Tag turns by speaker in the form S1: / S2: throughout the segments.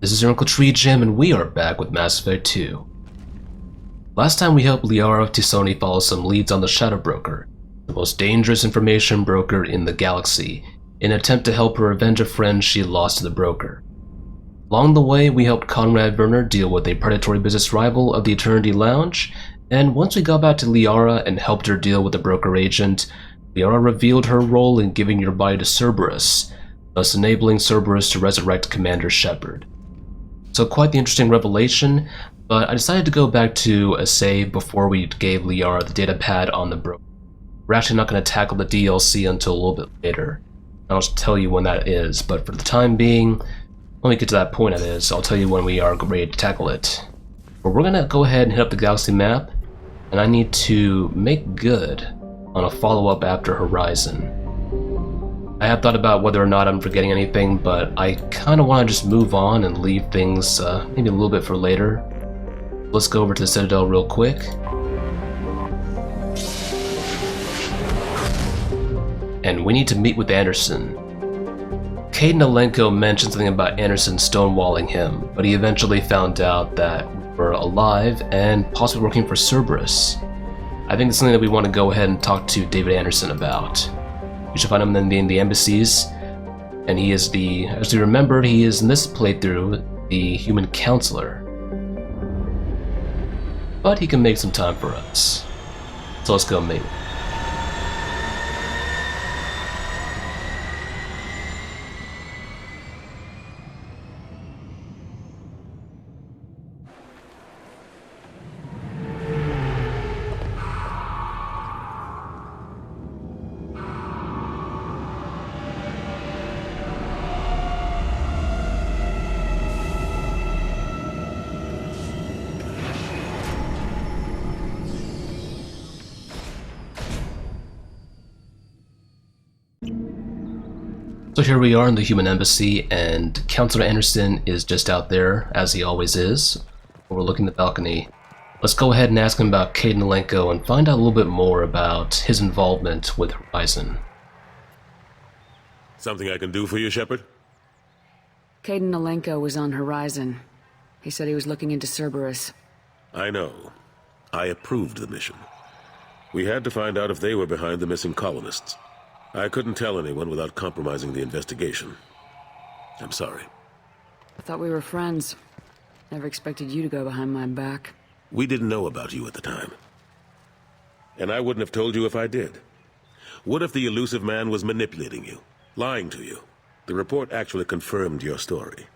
S1: This is your Uncle TreeJam, and we are back with Mass Effect 2. Last time we helped Liara T'Soni follow some leads on the Shadow Broker, the most dangerous information broker in the galaxy, in an attempt to help her avenge a friend she lost to the broker. Along the way, we helped Conrad Werner deal with a predatory business rival of the Eternity Lounge, and once we got back to Liara and helped her deal with the broker agent, Liara revealed her role in giving your body to Cerberus, thus enabling Cerberus to resurrect Commander Shepard. So quite the interesting revelation, but I decided to go back to a save before we gave Liara the data pad on the broker. We're actually not going to tackle the DLC until a little bit later. I'll just tell you when that is, but for the time being, when we get to that point that is, I'll tell you when we are ready to tackle it. But we're going to go ahead and hit up the galaxy map, and I need to make good on a follow-up after Horizon. I have thought about whether or not I'm forgetting anything, but I kind of want to just move on and leave things maybe a little bit for later. Let's go over to the Citadel real quick. And we need to meet with Anderson. Kaidan Alenko mentioned something about Anderson stonewalling him, but he eventually found out that we're alive and possibly working for Cerberus. I think it's something that we want to go ahead and talk to David Anderson about. You should find him in the embassies, and he is as we remembered, he is in this playthrough the human counselor. But he can make some time for us. So let's go meet. So here we are in the human embassy, and Counselor Anderson is just out there, as he always is, overlooking the balcony. Let's go ahead and ask him about Kaidan Alenko and find out a little bit more about his involvement with Horizon.
S2: Something I can do for you, Shepard?
S3: Kaidan Alenko was on Horizon. He said he was looking into Cerberus.
S2: I know. I approved the mission. We had to find out if they were behind the missing colonists. I couldn't tell anyone without compromising the investigation. I'm sorry.
S3: I thought we were friends. Never expected you to go behind my back.
S2: We didn't know about you at the time. And I wouldn't have told you if I did. What if the elusive man was manipulating you, lying to you? The report actually confirmed your story.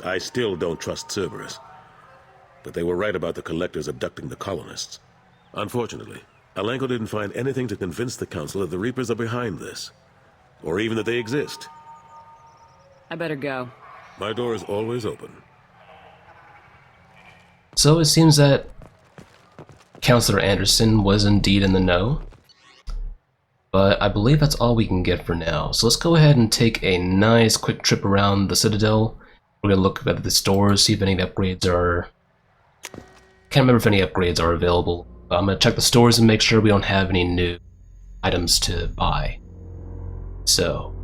S2: I still don't trust Cerberus. But they were right about the collectors abducting the colonists. Unfortunately, Alenko didn't find anything to convince the Council that the Reapers are behind this. Or even that they exist.
S3: I better go.
S2: My door is always open.
S1: So it seems that Counselor Anderson was indeed in the know. But I believe that's all we can get for now. So let's go ahead and take a nice quick trip around the Citadel. We're going to look at the stores, see if any upgrades are... Can't remember if any upgrades are available. I'm going to check the stores and make sure we don't have any new items to buy. So,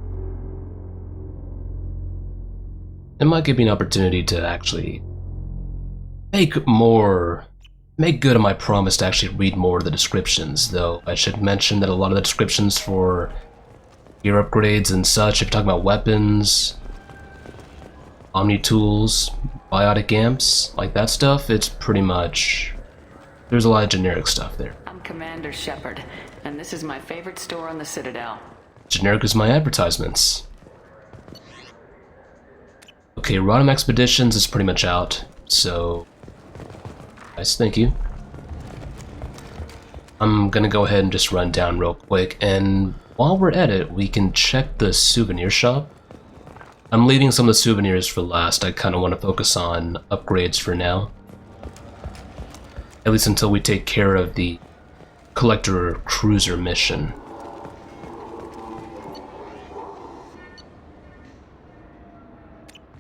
S1: it might give me an opportunity to actually make good on my promise to actually read more of the descriptions, though I should mention that a lot of the descriptions for gear upgrades and such, if you're talking about weapons, Omni tools, biotic amps, like that stuff, it's pretty much... There's a lot of generic stuff there.
S3: I'm Commander Shepard, and this is my favorite store on the Citadel.
S1: Generic is my advertisements. Okay, Rodham Expeditions is pretty much out, so... Nice, thank you. I'm gonna go ahead and just run down real quick, and while we're at it, we can check the souvenir shop. I'm leaving some of the souvenirs for last. I kind of want to focus on upgrades for now. At least until we take care of the Collector Cruiser mission.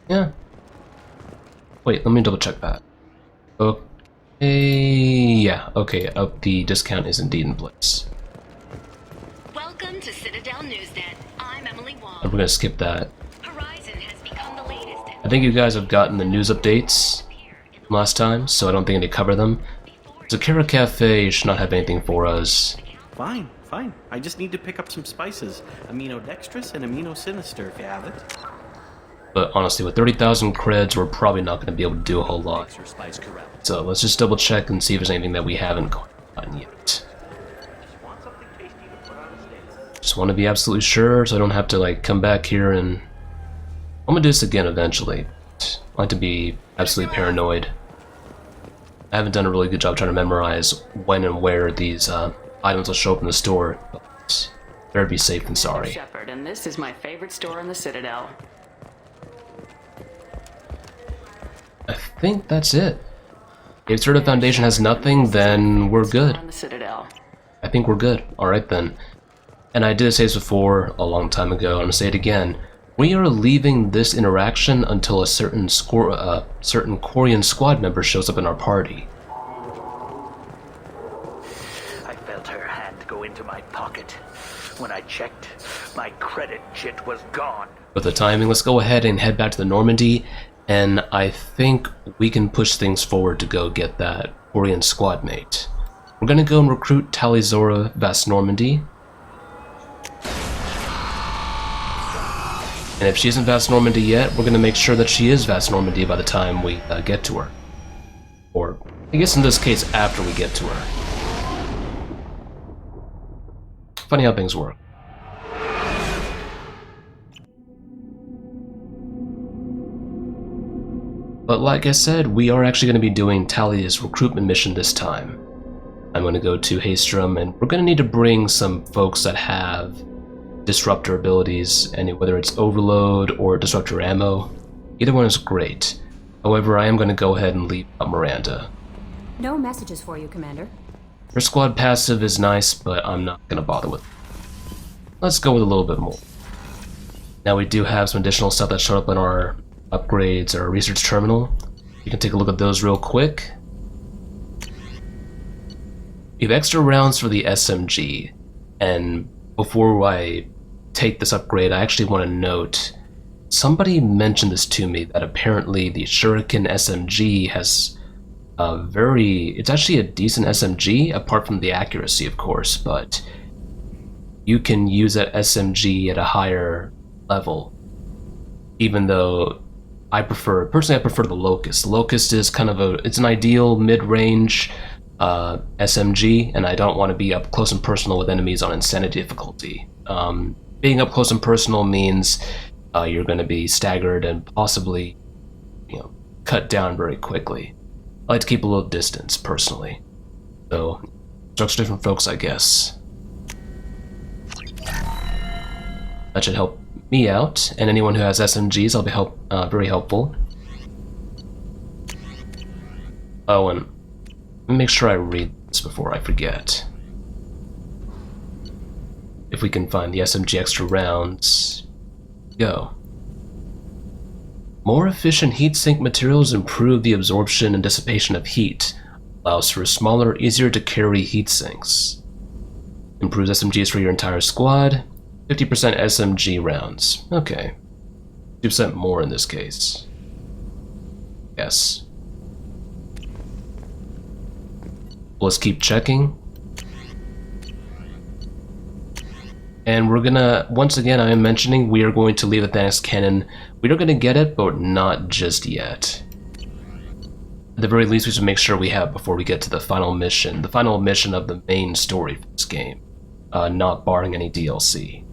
S1: Yeah. Wait, let me double check that. Okay, yeah, okay, the discount is indeed in place.
S4: Welcome to Citadel Newsnet. I'm Emily Wong.
S1: We're gonna skip that.
S4: Horizon has become the latest.
S1: I think you guys have gotten the news updates from last time, so I don't think I need to cover them. Zakira Cafe should not have anything for us.
S5: Fine. I just need to pick up some spices. Aminodextrous and aminosinister if you have it.
S1: But honestly, with 30,000 creds, we're probably not going to be able to do a whole lot. So let's just double check and see if there's anything that we haven't gotten yet. Just want to be absolutely sure so I don't have to like come back here and... I'm going to do this again eventually. I like to be absolutely paranoid. I haven't done a really good job trying to memorize when and where these items will show up in the store. But better be safe than sorry.
S3: Shepard, and this is my favorite store in the Citadel.
S1: I think that's it. If Haestrom Foundation has nothing, then we're good. I think we're good. Alright then. And I did say this before a long time ago, I'm going to say it again. We are leaving this interaction until a certain Quarian squad member shows up in our party.
S6: I felt her hand go into my pocket. When I checked, my credit chit was gone.
S1: With the timing, let's go ahead and head back to the Normandy, and I think we can push things forward to go get that Quarian squad mate. We're going to go and recruit Tali'Zorah Vast Normandy. And if she isn't Vast Normandy yet, we're going to make sure that she is Vast Normandy by the time we get to her. Or, I guess in this case, after we get to her. Funny how things work. But like I said, we are actually going to be doing Tali's recruitment mission this time. I'm going to go to Haestrom, and we're going to need to bring some folks that have disruptor abilities, and whether it's overload or disruptor ammo, either one is great. However, I am going to go ahead and leave out Miranda.
S7: No messages for you, Commander.
S1: Her squad passive is nice, but I'm not going to bother with it. Let's go with a little bit more. Now we do have some additional stuff that showed up in our upgrades, our research terminal. You can take a look at those real quick. We have extra rounds for the SMG, and before I take this upgrade, I actually want to note, somebody mentioned this to me, that apparently the Shuriken SMG has it's actually a decent SMG, apart from the accuracy, of course, but you can use that SMG at a higher level, even though personally I prefer the Locust. The Locust is kind of it's an ideal mid-range SMG, and I don't want to be up close and personal with enemies on Insanity difficulty. Being up close and personal means you're going to be staggered and possibly, cut down very quickly. I like to keep a little distance, personally. So, instructs different folks, I guess. That should help me out, and anyone who has SMGs, I'll be very helpful. Oh, and let me make sure I read this before I forget. If we can find the SMG extra rounds, go. More efficient heat-sink materials improve the absorption and dissipation of heat, allows for smaller, easier to carry heat sinks. Improves SMGs for your entire squad, 50% SMG rounds. Okay. 2% more in this case. Yes. Let's keep checking. And we're gonna, once again, I am mentioning, we are going to leave the Thanos cannon. We are gonna get it, but not just yet. At the very least, we should make sure we have before we get to the final mission of the main story for this game, not barring any DLC.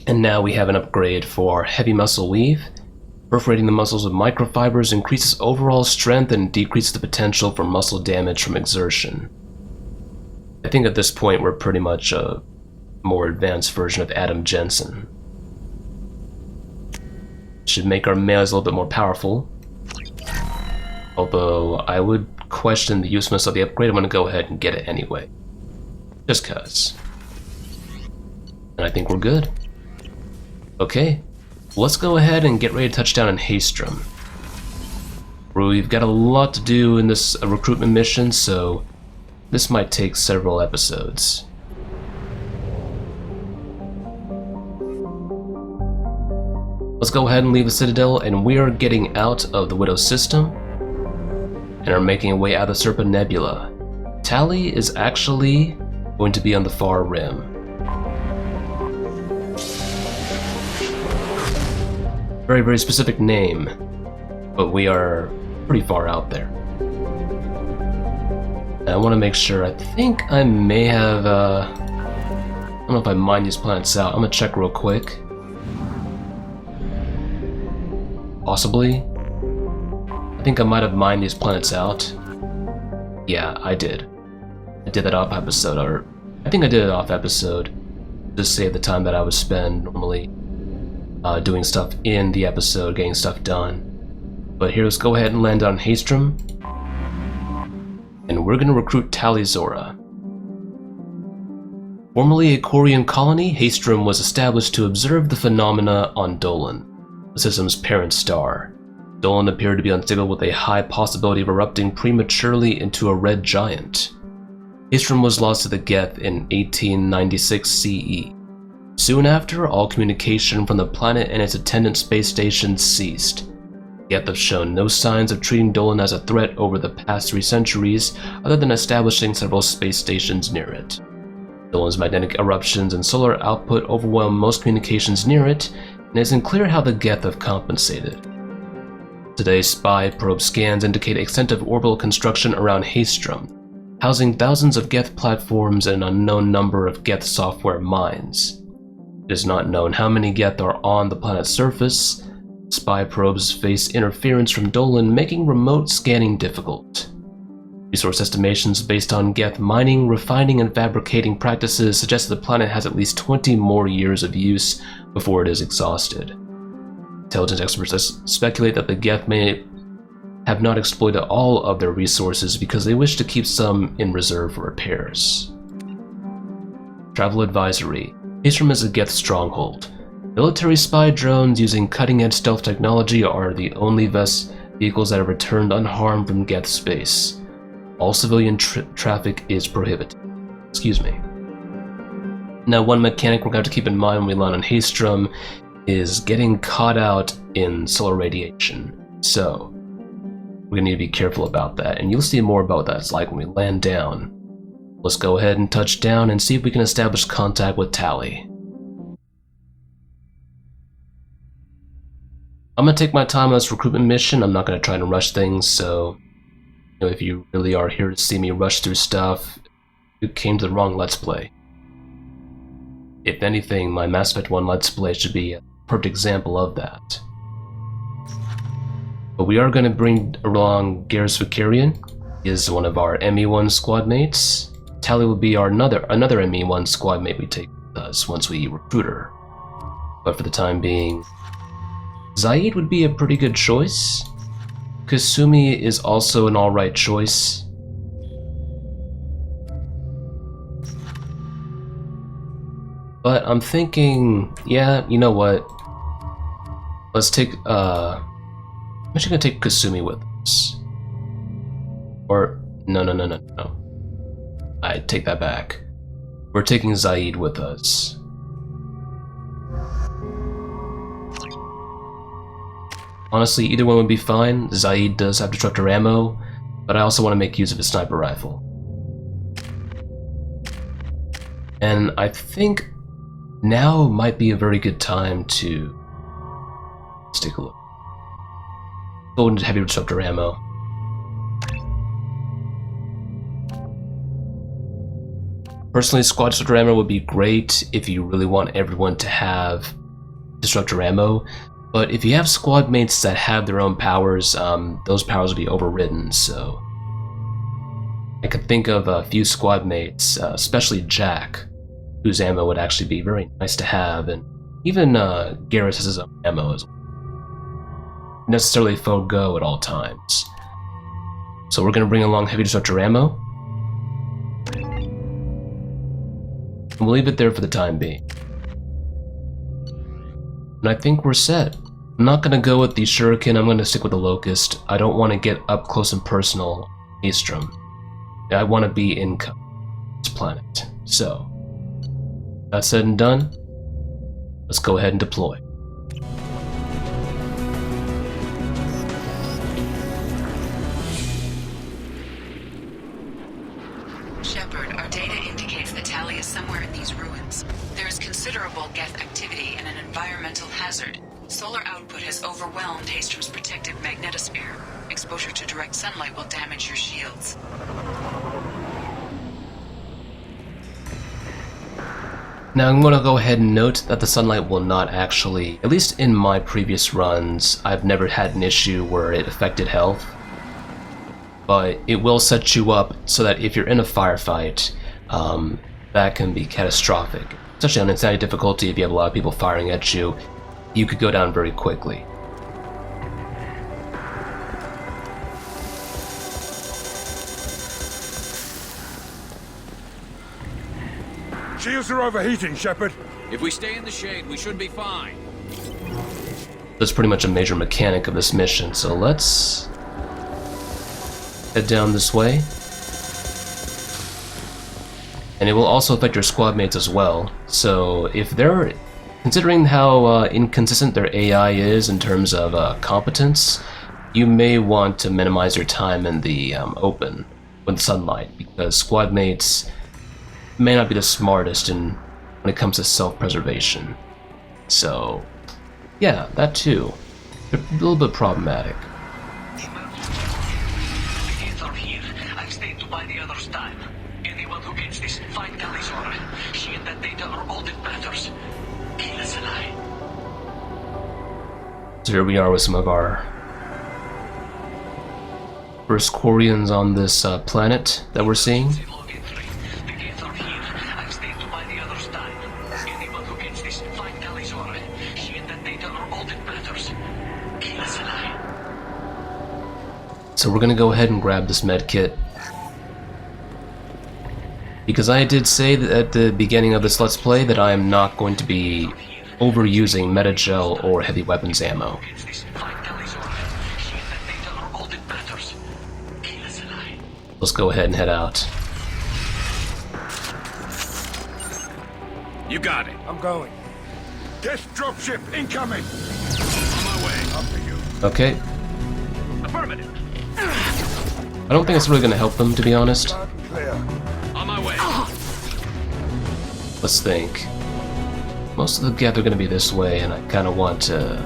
S1: And now we have an upgrade for our heavy muscle weave. Perforating the muscles with microfibers increases overall strength and decreases the potential for muscle damage from exertion. I think at this point we're pretty much a more advanced version of Adam Jensen. Should make our melees a little bit more powerful. Although I would question the usefulness of the upgrade, I'm going to go ahead and get it anyway. Just cause. And I think we're good. Okay, let's go ahead and get ready to touch down in Haestrom. We've got a lot to do in this recruitment mission, so this might take several episodes. Let's go ahead and leave the Citadel, and we are getting out of the Widow system and are making our way out of the Serpent Nebula. Tali is actually going to be on the far rim. Very, very specific name, but we are pretty far out there. And I want to make sure, I think I may have, I don't know if I mined these planets out. I'm gonna check real quick. Possibly. I think I might have mined these planets out. Yeah, I did. I did that off episode, or I think I did it off episode to save the time that I would spend normally doing stuff in the episode, getting stuff done. But here, let's go ahead and land on Haestrom, and we're going to recruit Tali'Zorah. Formerly a Quarian colony, Haestrom was established to observe the phenomena on Dolan, the system's parent star. Dolan appeared to be unstable with a high possibility of erupting prematurely into a red giant. Haestrom was lost to the Geth in 1896 CE. Soon after, all communication from the planet and its attendant space stations ceased. Geth have shown no signs of treating Dolan as a threat over the past 3 centuries, other than establishing several space stations near it. Dolan's magnetic eruptions and solar output overwhelm most communications near it, and it isn't clear how the Geth have compensated. Today's spy probe scans indicate extensive orbital construction around Haestrom, housing thousands of Geth platforms and an unknown number of Geth software mines. It is not known how many Geth are on the planet's surface. Spy probes face interference from Dolan, making remote scanning difficult. Resource estimations based on Geth mining, refining, and fabricating practices suggest the planet has at least 20 more years of use before it is exhausted. Intelligence experts speculate that the Geth may have not exploited all of their resources because they wish to keep some in reserve for repairs. Travel advisory. Haestrom is a Geth stronghold. Military spy drones using cutting-edge stealth technology are the only vehicles that have returned unharmed from Geth space. All civilian traffic is prohibited. Excuse me. Now, one mechanic we're going to have to keep in mind when we land on Haestrom is getting caught out in solar radiation. So, we're going to need to be careful about that, and you'll see more about what that's like when we land down. Let's go ahead and touch down and see if we can establish contact with Tali. I'm going to take my time on this recruitment mission. I'm not going to try to rush things, so if you really are here to see me rush through stuff, you came to the wrong Let's Play. If anything, my Mass Effect 1 Let's Play should be a perfect example of that. But we are going to bring along Garrus Vakarian. He is one of our ME1 squad mates. Tali will be our another ME1 squad mate we take with us once we recruit her. But for the time being, Zaid would be a pretty good choice. Kasumi is also an alright choice. But I'm thinking, yeah, you know what? Let's take, I'm actually gonna take Kasumi with us. Or, no. I take that back. We're taking Zaid with us. Honestly, either one would be fine. Zaid does have destructor ammo, but I also want to make use of his sniper rifle. And I think now might be a very good time to... Let's take a look. Go into heavy destructor ammo. Personally, squad destructor ammo would be great if you really want everyone to have destructor ammo, but if you have squad mates that have their own powers, those powers will be overridden, so... I could think of a few squad mates, especially Jack, whose ammo would actually be very nice to have, and even Garrus has his own ammo as well. Necessarily forego at all times. So we're going to bring along heavy destructor ammo. And we'll leave it there for the time being. And I think we're set. I'm not going to go with the Shuriken, I'm going to stick with the Locust. I don't want to get up close and personal on Haestrom. I want to be in this planet. So, that said and done, let's go ahead and deploy.
S3: hazard. Solar output has overwhelmed Haestrom's protective magnetosphere. Exposure to direct sunlight will damage your shields.
S1: Now I'm going to go ahead and note that the sunlight will not actually, at least in my previous runs, I've never had an issue where it affected health. But it will set you up so that if you're in a firefight, that can be catastrophic. Especially on insanity difficulty, if you have a lot of people firing at you, you could go down very quickly.
S8: Shields are overheating, Shepard.
S9: If we stay in the shade, we should be fine.
S1: That's pretty much a major mechanic of this mission, so let's head down this way. And it will also affect your squad mates as well, so if they're, considering how inconsistent their AI is in terms of competence, you may want to minimize your time in the open with sunlight, because squad mates may not be the smartest when it comes to self-preservation. So, yeah, that too. They're a little bit problematic.
S6: The geth are here. I've stayed to buy the others time. Anyone who gets this, find Tali'Zorah. She and that data are all that matters. Kill us alive.
S1: So here we are with some of our first Quarians on this planet that we're seeing. So we're gonna go ahead and grab this med kit, because I did say that at the beginning of this Let's Play that I am not going to be overusing metagel or heavy weapons ammo. Let's go ahead and head out.
S9: You got it.
S8: I'm going. Geth dropship incoming.
S9: On my way.
S8: After you.
S1: Okay.
S9: Affirmative.
S1: I don't think it's really going to help them, to be honest.
S8: Loud and clear.
S9: On my way.
S1: Let's think. Most of the geth are going to be this way, and I kind of want to...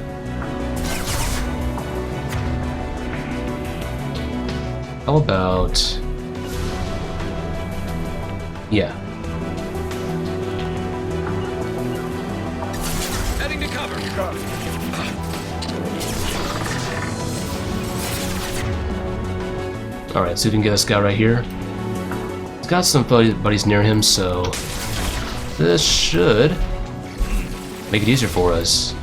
S1: How about... Yeah.
S9: Heading to cover.
S8: Got it.
S1: Alright, so we can get this guy right here. He's got some buddies near him, so this should make it easier for us.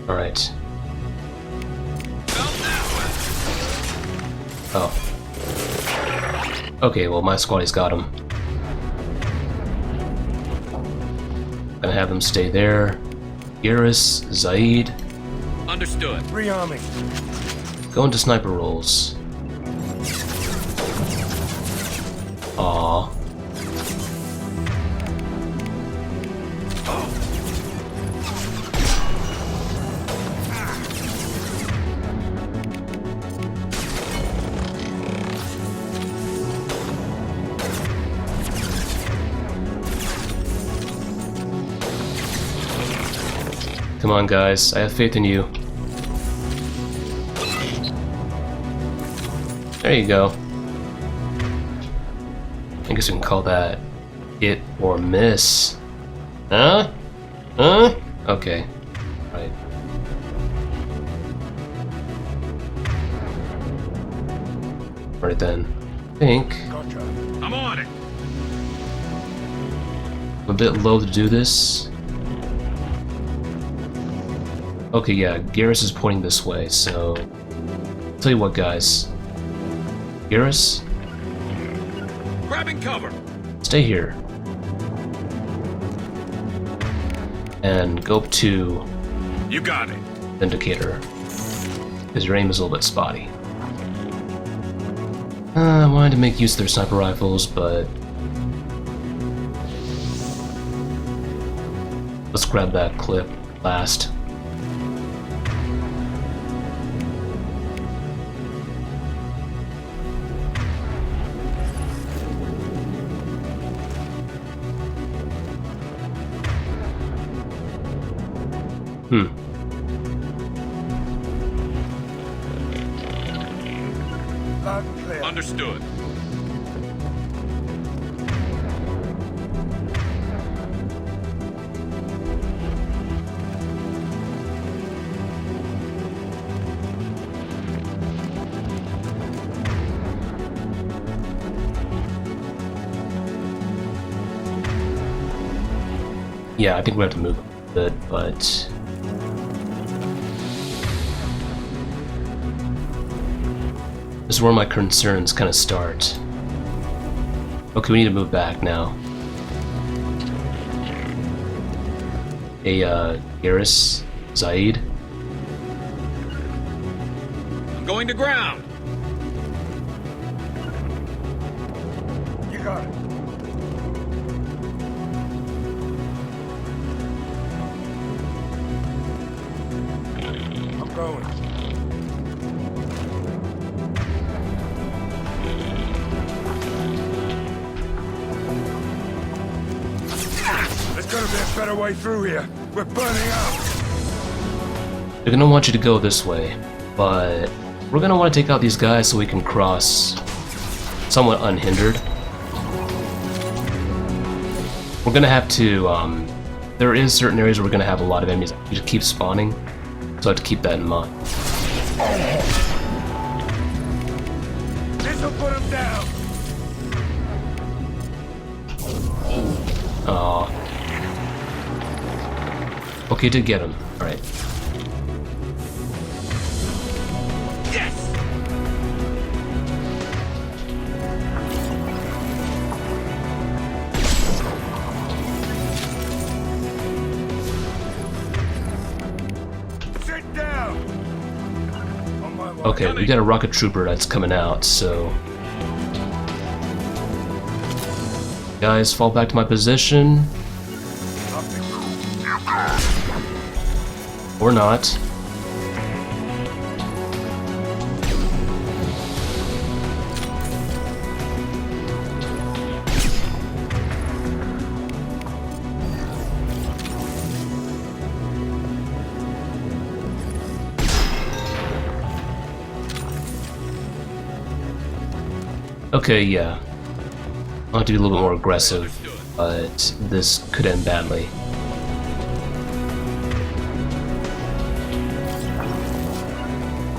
S1: Alright. Oh. Okay, well my squaddy's got him. Gonna have them stay there. Garrus, Zaid.
S9: Understood.
S8: Rearming.
S1: Go into sniper roles. Aww. Come on, guys. I have faith in you. There you go. I guess we can call that hit or miss. Huh? Huh? Okay. Right. Right then. I think
S8: Gotcha.
S9: I'm on it.
S1: I'm a bit low to do this. Okay, yeah, Garrus is pointing this way, so... Tell you what, guys. Garrus,
S9: Grabbing cover.
S1: stay here. And go up to
S9: You got it.
S1: Indicator. Because your aim is a little bit spotty. I wanted to make use of their sniper rifles, but... Let's grab that clip last.
S8: Loud and clear.
S9: Understood.
S1: Yeah, I think we have to move a bit, but this is where my concerns kind of start. Okay, we need to move back now. Hey, Garrus, Zaid.
S9: I'm going to ground.
S8: You got it. I'm going. There's gotta be a better way through here. We're burning out.
S1: They're gonna want you to go this way, but we're gonna want to take out these guys so we can cross somewhat unhindered. We're gonna have to, there is certain areas where we're gonna have a lot of enemies that just keep spawning, so I have to keep that in mind.
S8: This'll put him down.
S1: Aw. Okay, did get him. Alright.
S8: Sit down. On my way.
S1: Okay, we got a rocket trooper that's coming out, so... Guys, fall back to my position. Or not. Okay, yeah. I'll have to be a little bit more aggressive, but this could end badly.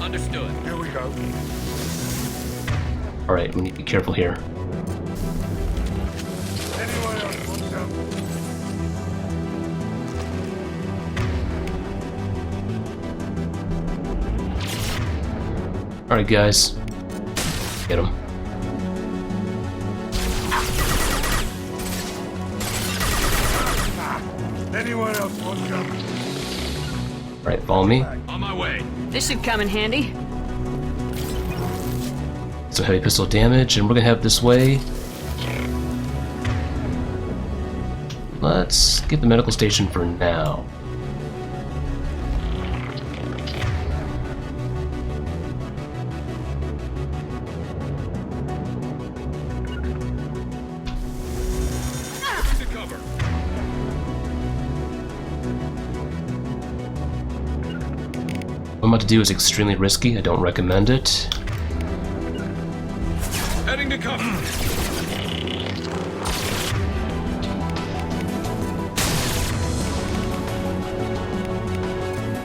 S9: Understood.
S8: Here we go.
S1: Alright, we need to be careful here.
S8: Anyone else want some?
S1: Alright, guys. Get him.
S8: Anyone else want some?
S1: Alright, follow me.
S9: On my way.
S3: This should come in handy.
S1: Some heavy pistol damage, and we're gonna head this way. Let's get the medical station for now.
S9: To cover.
S1: What I'm about to do is extremely risky. I don't recommend it.
S9: Heading to cover.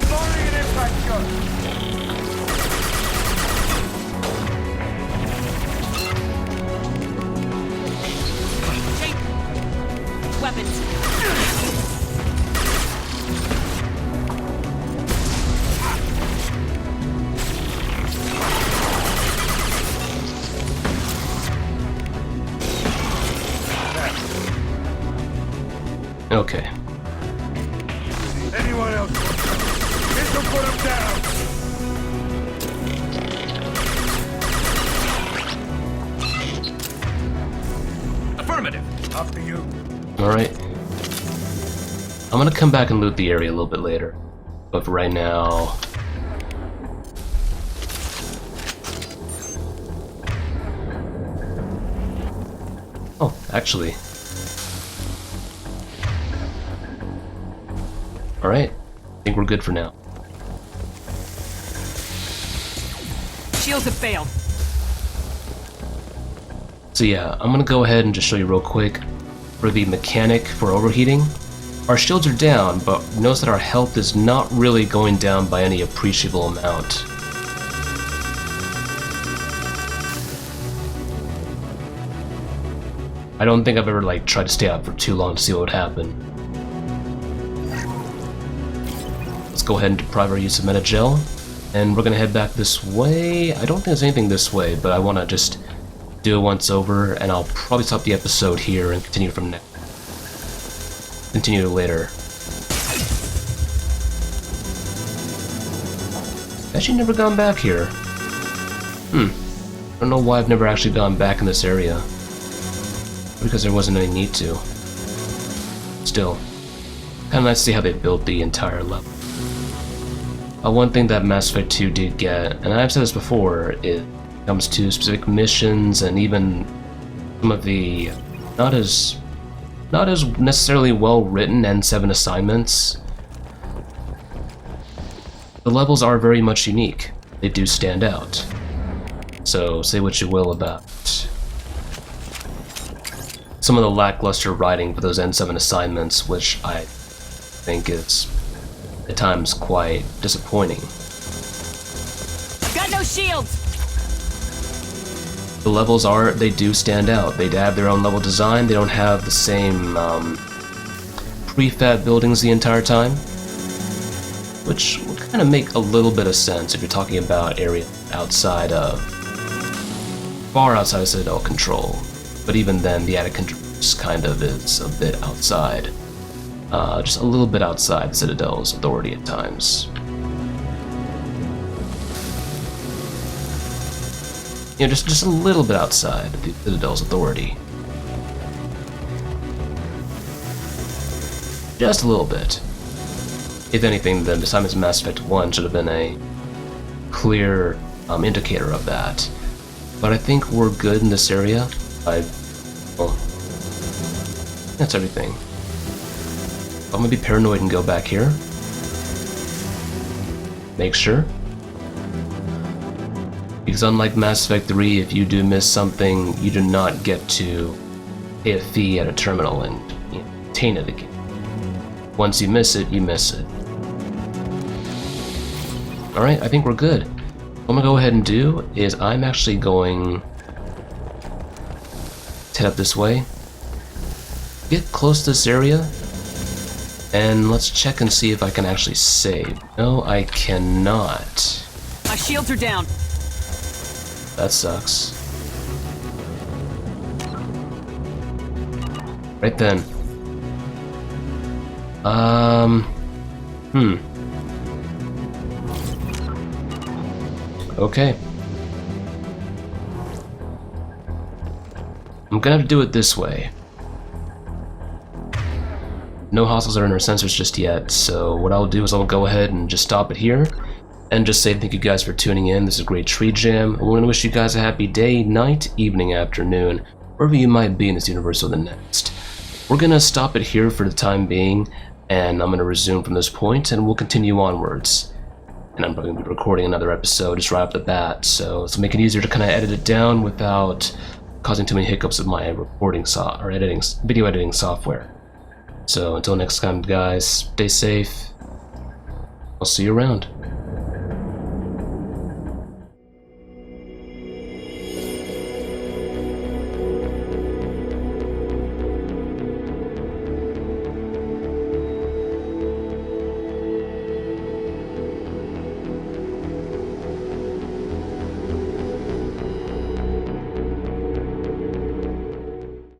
S8: Firing an impact gun.
S3: Weapons.
S1: Okay.
S8: Anyone else want some? This'll put him down.
S9: Affirmative.
S8: After you.
S1: Alright. I'm gonna come back and loot the area a little bit later. But for right now... Oh, actually... Alright. I think think we're good for now.
S10: Shields have failed.
S1: So yeah, I'm gonna go ahead and just show you real quick for the mechanic for overheating. Our shields are down, but notice that our health is not really going down by any appreciable amount. I don't think I've ever like tried to stay out for too long to see what would happen. Let's go ahead and deprive our use of Metagel, and we're gonna head back this way. I don't think there's anything this way, but I want to just do it once over, and I'll probably stop the episode here and continue from next. Continue later. Actually, never gone back here. I don't know why I've never actually gone back in this area. Because there wasn't any need to. Still, kind of nice to see how they built the entire level. One thing that Mass Effect 2 did get, and I've said this before, it comes to specific missions and even some of the not as necessarily well written N7 assignments. The levels are very much unique. They do stand out. So say what you will about some of the lackluster writing for those N7 assignments, which I think is at times quite disappointing.
S10: I've got no shields.
S1: The levels they do stand out. They have their own level design. They don't have the same prefab buildings the entire time, which would kind of make a little bit of sense if you're talking about area outside of, far outside of Citadel control. But even then, the attic control kind of is a bit outside, just a little bit outside Citadel's authority at times. You know, just a little bit outside the Citadel's authority. Just a little bit. If anything, then the assignments in Mass Effect 1 should have been a clear indicator of that. But I think we're good in this area. Well, that's everything. I'm gonna be paranoid and go back here. Make sure. Because unlike Mass Effect 3, if you do miss something, you do not get to pay a fee at a terminal and obtain it again. Once you miss it, you miss it. Alright, I think we're good. What I'm gonna go ahead and do is I'm actually going to head up this way, get close to this area, and let's check and see if I can actually save. No, I cannot.
S10: My shields are down.
S1: That sucks. Right then. Okay. I'm gonna have to do it this way. No hostiles are in our sensors just yet, so what I'll do is I'll go ahead and just stop it here and just say thank you guys for tuning in. This is Great TreeJam, and we're gonna wish you guys a happy day, night, evening, afternoon, wherever you might be in this universe or the next. We're gonna stop it here for the time being, and I'm gonna resume from this point, and we'll continue onwards. And I'm probably gonna be recording another episode just right off the bat, so it's make it easier to kind of edit it down without causing too many hiccups with my recording video editing software. So until next time, guys, stay safe. I'll see you around.